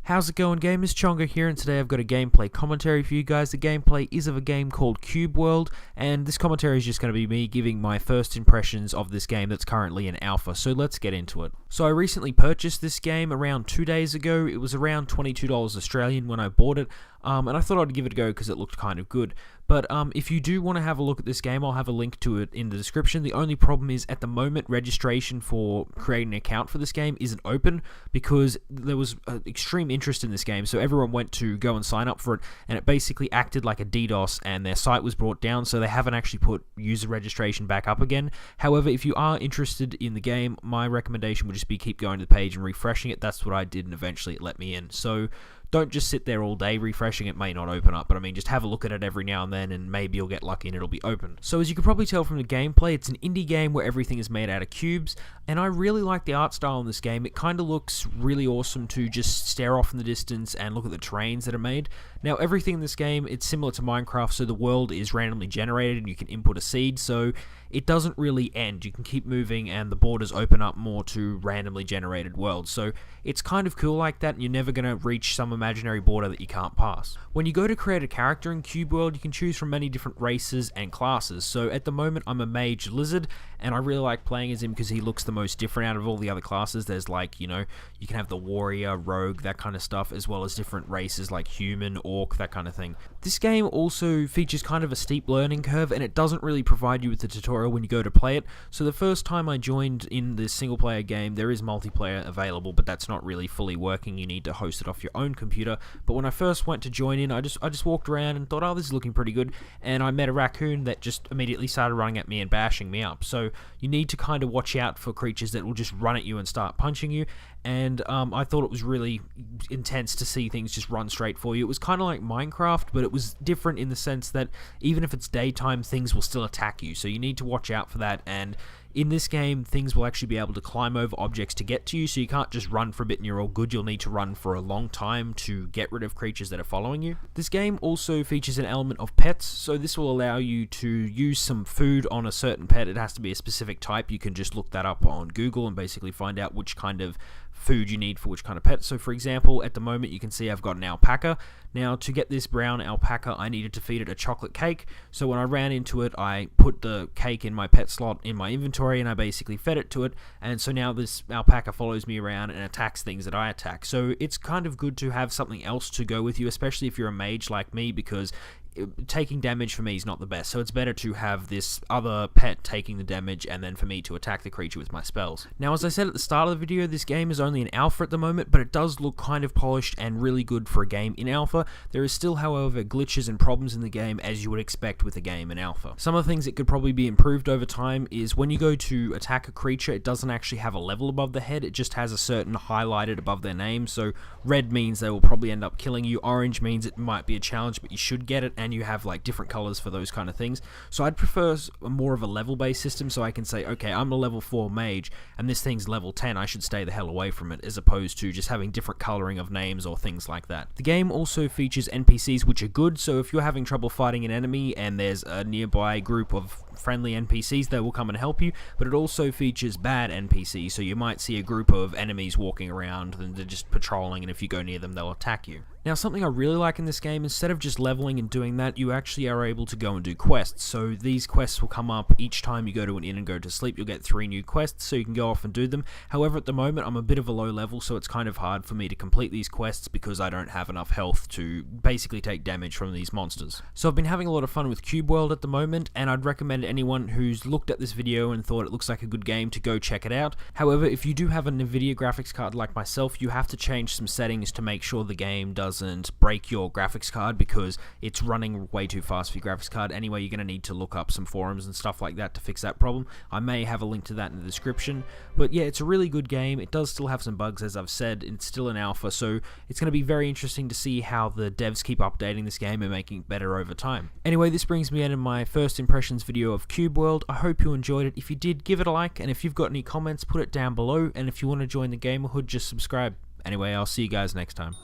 How's it going, gamers? Chongo here, and today I've got a gameplay commentary for you guys. The gameplay is of a game called Cube World, and this commentary is just going to be me giving my first impressions of this game that's currently in alpha, so let's get into it. So I recently purchased this game around 2 days ago. It was around $22 Australian when I bought it, and I thought I'd give it a go because it looked kind of good. But if you do want to have a look at this game, I'll have a link to it in the description. The only problem is, at the moment, registration for creating an account for this game isn't open because there was extreme interest in this game, so everyone went to go and sign up for it, and it basically acted like a DDoS, and their site was brought down, so they haven't actually put user registration back up again. However, if you are interested in the game, my recommendation would just be keep going to the page and refreshing it. That's what I did, and eventually it let me in. So don't just sit there all day refreshing. It may not open up, but I mean, just have a look at it every now and then, and maybe you'll get lucky and it'll be open. So as you can probably tell from the gameplay, it's an indie game where everything is made out of cubes, and I really like the art style in this game. It kind of looks really awesome to just stare off in the distance and look at the terrains that are made. Now, everything in this game, it's similar to Minecraft, so the world is randomly generated and you can input a seed, so it doesn't really end. You can keep moving and the borders open up more to randomly generated worlds. So it's kind of cool like that, and you're never going to reach some imaginary border that you can't pass. When you go to create a character in Cube World, you can choose from many different races and classes. So at the moment, I'm a mage lizard, and I really like playing as him because he looks the most different out of all the other classes. There's like, you know, you can have the warrior, rogue, that kind of stuff, as well as different races like human, orc, that kind of thing. This game also features kind of a steep learning curve, and it doesn't really provide you with the tutorial when you go to play it. So the first time I joined in this single player game, there is multiplayer available, but that's not really fully working. You need to host it off your own computer. But when I first went to join in, I just walked around and thought, oh, this is looking pretty good, and I met a raccoon that just immediately started running at me and bashing me up. So you need to kind of watch out for creatures that will just run at you and start punching you, and I thought it was really intense to see things just run straight for you. It was kind of like Minecraft, but it was different in the sense that even if it's daytime, things will still attack you, so you need to watch out for that. And in this game, things will actually be able to climb over objects to get to you, so you can't just run for a bit and you're all good. You'll need to run for a long time to get rid of creatures that are following you. This game also features an element of pets, so this will allow you to use some food on a certain pet. It has to be a specific type. You can just look that up on Google and basically find out which kind of food you need for which kind of pet. So for example, at the moment you can see I've got an alpaca. Now, to get this brown alpaca, I needed to feed it a chocolate cake. So when I ran into it, I put the cake in my pet slot in my inventory, and I basically fed it to it, and so now this alpaca follows me around and attacks things that I attack. So it's kind of good to have something else to go with you, especially if you're a mage like me, because taking damage for me is not the best, so it's better to have this other pet taking the damage and then for me to attack the creature with my spells. Now, as I said at the start of the video, this game is only in alpha at the moment, but it does look kind of polished and really good for a game in alpha. There is still, however, glitches and problems in the game, as you would expect with a game in alpha. Some of the things that could probably be improved over time is when you go to attack a creature, it doesn't actually have a level above the head, it just has a certain highlighted above their name. So red means they will probably end up killing you, orange means it might be a challenge but you should get it, and you have like different colors for those kind of things. So I'd prefer more of a level based system, so I can say, okay, I'm a level 4 mage and this thing's level 10, I should stay the hell away from it, as opposed to just having different coloring of names or things like that. The game also features NPCs which are good, so if you're having trouble fighting an enemy and there's a nearby group of friendly NPCs, they will come and help you, but it also features bad NPCs, so you might see a group of enemies walking around and they're just patrolling, and if you go near them, they'll attack you. Now, something I really like in this game, instead of just leveling and doing that, you actually are able to go and do quests. So these quests will come up each time you go to an inn and go to sleep. You'll get 3 new quests, so you can go off and do them. However, at the moment, I'm a bit of a low level, so it's kind of hard for me to complete these quests because I don't have enough health to basically take damage from these monsters. So I've been having a lot of fun with Cube World at the moment, and I'd recommend anyone who's looked at this video and thought it looks like a good game to go check it out. However, if you do have a Nvidia graphics card like myself, you have to change some settings to make sure the game doesn't break your graphics card, because it's running way too fast for your graphics card. Anyway, you're going to need to look up some forums and stuff like that to fix that problem. I may have a link to that in the description. But yeah, it's a really good game. It does still have some bugs, as I've said. It's still in alpha, so it's going to be very interesting to see how the devs keep updating this game and making it better over time. Anyway, this brings me into my first impressions video of Cube World. I hope you enjoyed it. If you did, give it a like, and if you've got any comments, put it down below, and if you want to join the Gamerhood, just subscribe. Anyway, I'll see you guys next time.